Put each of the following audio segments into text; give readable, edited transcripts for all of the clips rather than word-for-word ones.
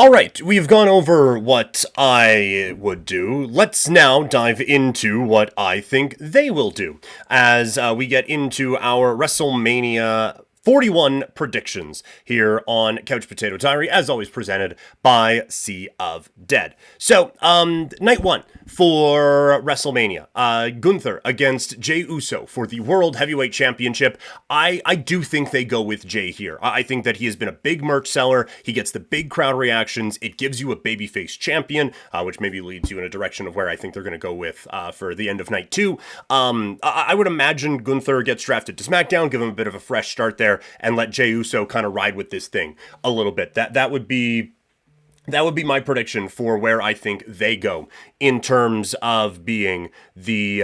All right, we've gone over what I would do. Let's now dive into what I think they will do as we get into our WrestleMania 41 predictions here on Couch Potato Diary, as always presented by Sea of Dead. So, night one for WrestleMania. Gunther against Jey Uso for the World Heavyweight Championship. I do think they go with Jey here. I think that he has been a big merch seller. He gets the big crowd reactions. It gives you a babyface champion, which maybe leads you in a direction of where I think they're going to go with for the end of night two. I would imagine Gunther gets drafted to SmackDown, give him a bit of a fresh start there, and let Jey Uso kind of ride with this thing a little bit. That would be my prediction for where I think they go in terms of being the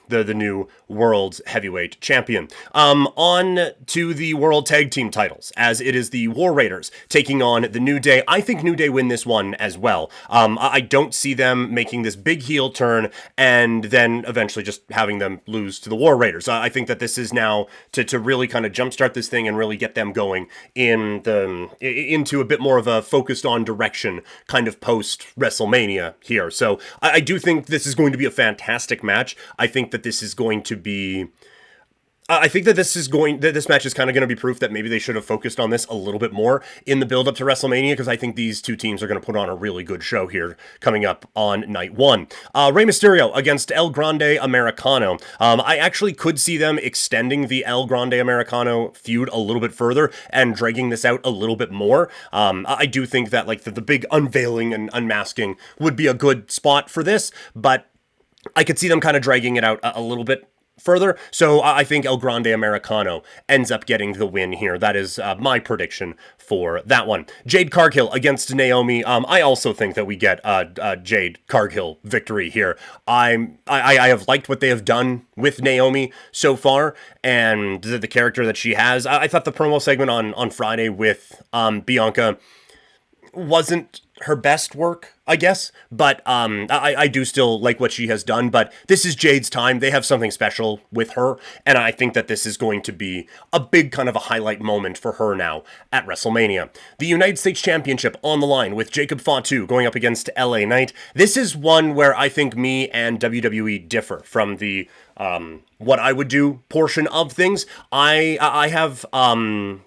new World Heavyweight Champion. On to the World Tag Team titles, as it is the War Raiders taking on the New Day. I think New Day win this one as well. I don't see them making this big heel turn and then eventually just having them lose to the War Raiders. I think that this is now to really kind of jumpstart this thing and really get them going into a bit more of a focused on direction kind of post WrestleMania here. So I do think this is going to be a fantastic match. I think that this is going to be... this match is kind of going to be proof that maybe they should have focused on this a little bit more in the build-up to WrestleMania, because I think these two teams are going to put on a really good show here coming up on night one. Rey Mysterio against El Grande Americano. I actually could see them extending the El Grande Americano feud a little bit further and dragging this out a little bit more. I do think that like the big unveiling and unmasking would be a good spot for this, but I could see them kind of dragging it out a little bit further. So I think El Grande Americano ends up getting the win here. That is my prediction for that one. Jade Cargill against Naomi. I also think that we get a Jade Cargill victory here. I have liked what they have done with Naomi so far and the character that she has. I thought the promo segment on Friday with Bianca wasn't her best work, I guess, but I do still like what she has done, but this is Jade's time. They have something special with her, and I think that this is going to be a big kind of a highlight moment for her now at WrestleMania. The United States Championship on the line with Jacob Fatu going up against LA Knight. This is one where I think me and WWE differ from the what I would do portion of things. I have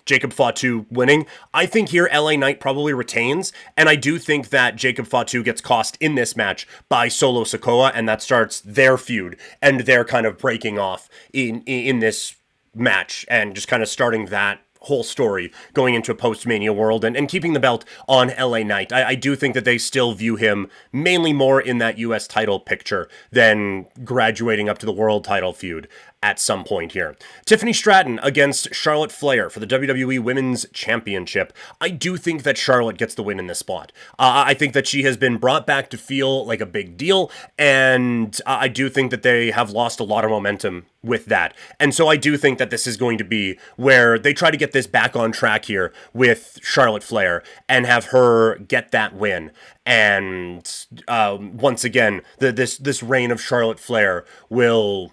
Jacob Fatu winning. I think here LA Knight probably retains, and I do think that Jacob Fatu gets cost in this match by Solo Sikoa, and that starts their feud and their kind of breaking off in this match and just kind of starting that whole story going into a post-Mania world and keeping the belt on LA Knight. I do think that they still view him mainly more in that US title picture than graduating up to the world title feud at some point here. Tiffany Stratton against Charlotte Flair for the WWE Women's Championship. I do think that Charlotte gets the win in this spot. I think that she has been brought back to feel like a big deal, and I do think that they have lost a lot of momentum with that. And so I do think that this is going to be where they try to get this back on track here with Charlotte Flair and have her get that win. And once again, this reign of Charlotte Flair will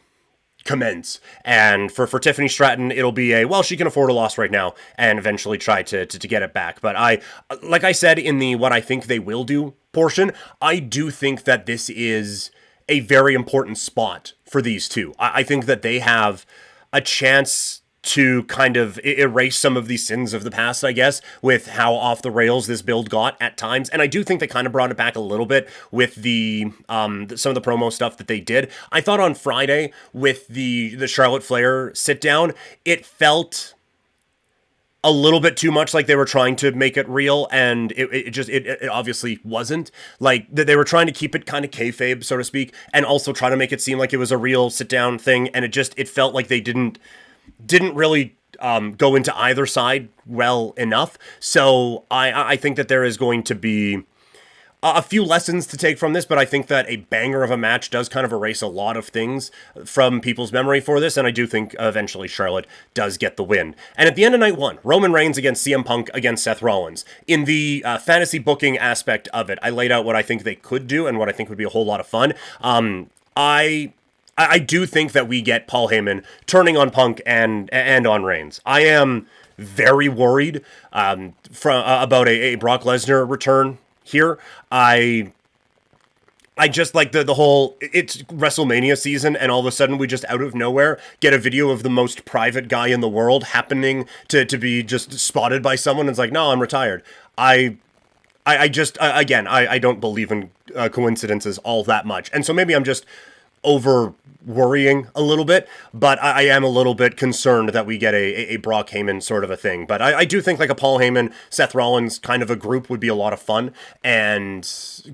commence. And for Tiffany Stratton, it'll be she can afford a loss right now and eventually try to get it back. But like I said in the what I think they will do portion, I do think that this is a very important spot for these two. I think that they have a chance to kind of erase some of these sins of the past, I guess, with how off the rails this build got at times. And I do think they kind of brought it back a little bit with the some of the promo stuff that they did. I thought on Friday with the Charlotte Flair sit down, it felt a little bit too much like they were trying to make it real, and it obviously wasn't. Like they were trying to keep it kind of kayfabe, so to speak, and also try to make it seem like it was a real sit down thing, and it felt like they didn't really go into either side well enough. So I think that there is going to be a few lessons to take from this, but I think that a banger of a match does kind of erase a lot of things from people's memory for this, and I do think eventually Charlotte does get the win. And at the end of night one, Roman Reigns against CM Punk against Seth Rollins. In the fantasy booking aspect of it, I laid out what I think they could do and what I think would be a whole lot of fun. I I do think that we get Paul Heyman turning on Punk and on Reigns. I am very worried about a Brock Lesnar return here. I just like the whole, it's WrestleMania season, and all of a sudden we just out of nowhere get a video of the most private guy in the world happening to be just spotted by someone, and it's like, no, I'm retired. I just, again, I don't believe in coincidences all that much. And so maybe I'm just over worrying a little bit, but I am a little bit concerned that we get a Brock Heyman sort of a thing. But I do think like a Paul Heyman, Seth Rollins kind of a group would be a lot of fun and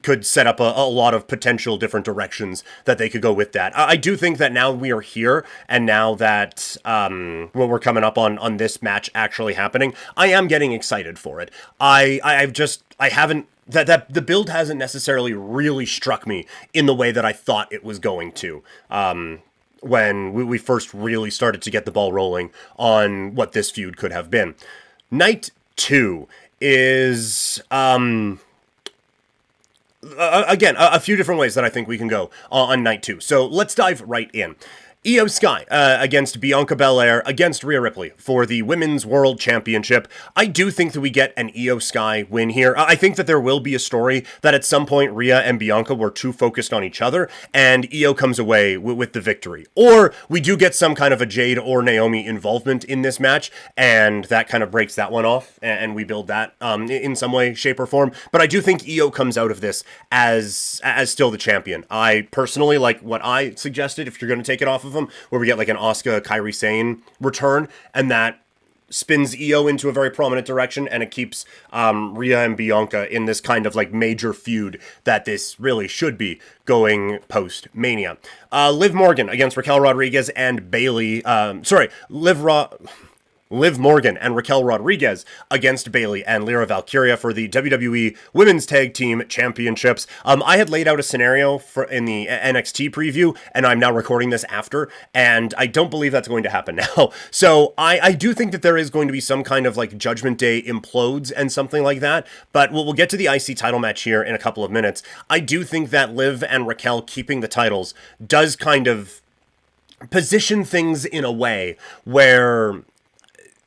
could set up a lot of potential different directions that they could go with that. I do think that now we are here, and now that we're coming up on this match actually happening, I am getting excited for it. I haven't, that the build hasn't necessarily really struck me in the way that I thought it was going to when we first really started to get the ball rolling on what this feud could have been. Night 2 is again a few different ways that I think we can go on night 2. So let's dive right in. Iyo Sky against Bianca Belair against Rhea Ripley for the Women's World Championship. I do think that we get an Iyo Sky win here. I think that there will be a story that at some point Rhea and Bianca were too focused on each other and Iyo comes away with the victory. Or we do get some kind of a Jade or Naomi involvement in this match, and that kind of breaks that one off, and we build that in some way, shape, or form. But I do think Iyo comes out of this as still the champion. I personally like what I suggested, if you're going to take it off of them, where we get like an Asuka Kairi Sane return, and that spins Iyo into a very prominent direction, and it keeps Rhea and Bianca in this kind of like major feud that this really should be going post Mania. Liv Morgan against Raquel Rodriguez and Bayley. Liv Morgan and Raquel Rodriguez against Bayley and Lyra Valkyria for the WWE Women's Tag Team Championships. I had laid out a scenario in the NXT preview, and I'm now recording this after, and I don't believe that's going to happen now. So I do think that there is going to be some kind of like Judgment Day implodes and something like that, but we'll get to the IC title match here in a couple of minutes. I do think that Liv and Raquel keeping the titles does kind of position things in a way where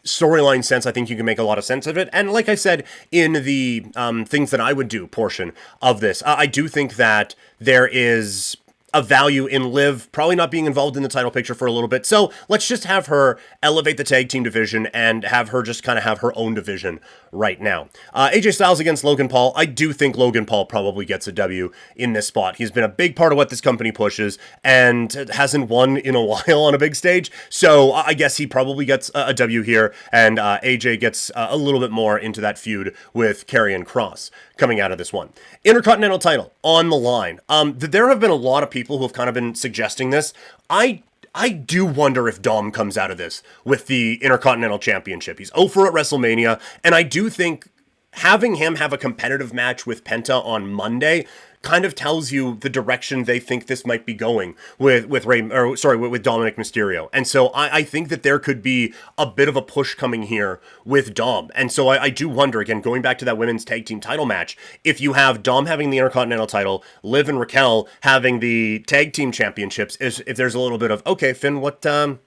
storyline sense, I think you can make a lot of sense of it. And like I said, in the things that I would do portion of this, I do think that there is a value in Liv probably not being involved in the title picture for a little bit. So let's just have her elevate the tag team division and have her just kind of have her own division right now. AJ Styles against Logan Paul. I do think Logan Paul probably gets a W in this spot. He's been a big part of what this company pushes and hasn't won in a while on a big stage. So I guess he probably gets a W here, and AJ gets a little bit more into that feud with Karrion Kross coming out of this one. Intercontinental title on the line. There have been a lot of people who have kind of been suggesting this. I do wonder if Dom comes out of this with the Intercontinental Championship. He's over at WrestleMania, and I do think having him have a competitive match with Penta on Monday kind of tells you the direction they think this might be going with Dominik Mysterio. And so I think that there could be a bit of a push coming here with Dom. And so I do wonder, again, going back to that women's tag team title match, if you have Dom having the Intercontinental title, Liv and Raquel having the tag team championships, if there's a little bit of, okay, Finn, what are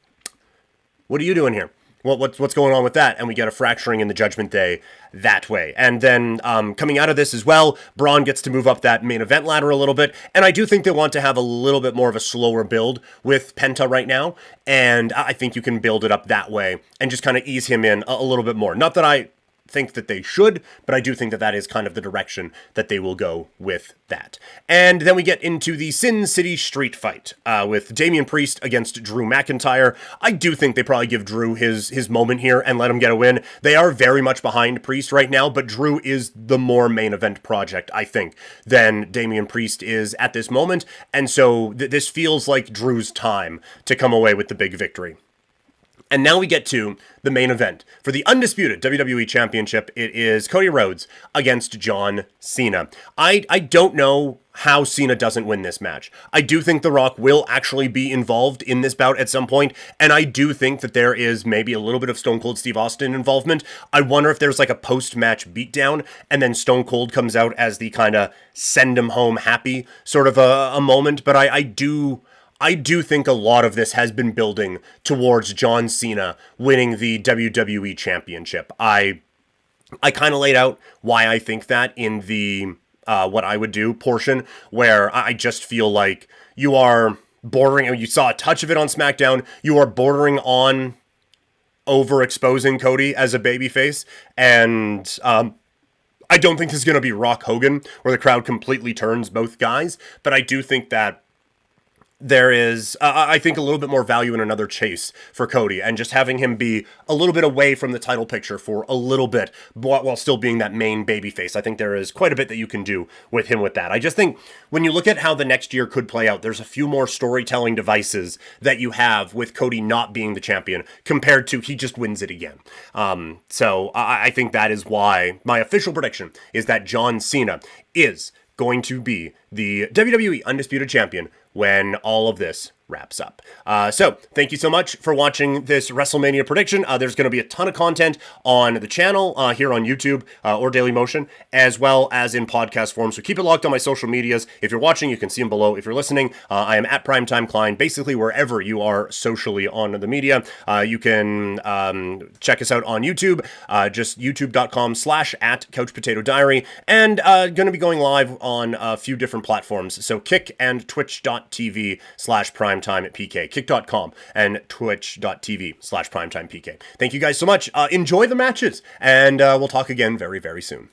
you doing here? What's going on with that? And we get a fracturing in the Judgment Day that way. And then coming out of this as well, Braun gets to move up that main event ladder a little bit. And I do think they want to have a little bit more of a slower build with Penta right now. And I think you can build it up that way and just kind of ease him in a little bit more. Not that I think that they should, but I do think that that is kind of the direction that they will go with that. And then we get into the Sin City Street Fight with Damian Priest against Drew McIntyre. I do think they probably give Drew his moment here and let him get a win. They are very much behind Priest right now, but Drew is the more main event project, I think, than Damian Priest is at this moment. And so this feels like Drew's time to come away with the big victory. And now we get to the main event. For the undisputed WWE Championship, it is Cody Rhodes against John Cena. I don't know how Cena doesn't win this match. I do think The Rock will actually be involved in this bout at some point, and I do think that there is maybe a little bit of Stone Cold Steve Austin involvement. I wonder if there's like a post-match beatdown, and then Stone Cold comes out as the kind of send him home happy sort of a moment, but I do I do think a lot of this has been building towards John Cena winning the WWE Championship. I kind of laid out why I think that in the what I would do portion, where I just feel like you are bordering, and you saw a touch of it on SmackDown, you are bordering on overexposing Cody as a babyface, and I don't think this is going to be Rock Hogan, where the crowd completely turns both guys, but I do think that there is, I think, a little bit more value in another chase for Cody, and just having him be a little bit away from the title picture for a little bit, while still being that main babyface. I think there is quite a bit that you can do with him with that. I just think when you look at how the next year could play out, there's a few more storytelling devices that you have with Cody not being the champion compared to he just wins it again. So I think that is why my official prediction is that John Cena is going to be the WWE Undisputed Champion when all of this wraps up. So thank you so much for watching this WrestleMania prediction. There's going to be a ton of content on the channel here on YouTube or Daily Motion, as well as in podcast form. So keep it locked on my social medias. If you're watching, you can see them below. If you're listening, I am at Primetime Klein, basically wherever you are socially on the media. You can check us out on YouTube, just youtube.com/@CouchPotatoDiary, and going to be going live on a few different platforms. So Kick and twitch.tv/primetimepk, kick.com and twitch.tv/primetimepk. Thank you guys so much. Enjoy the matches, and we'll talk again very, very soon.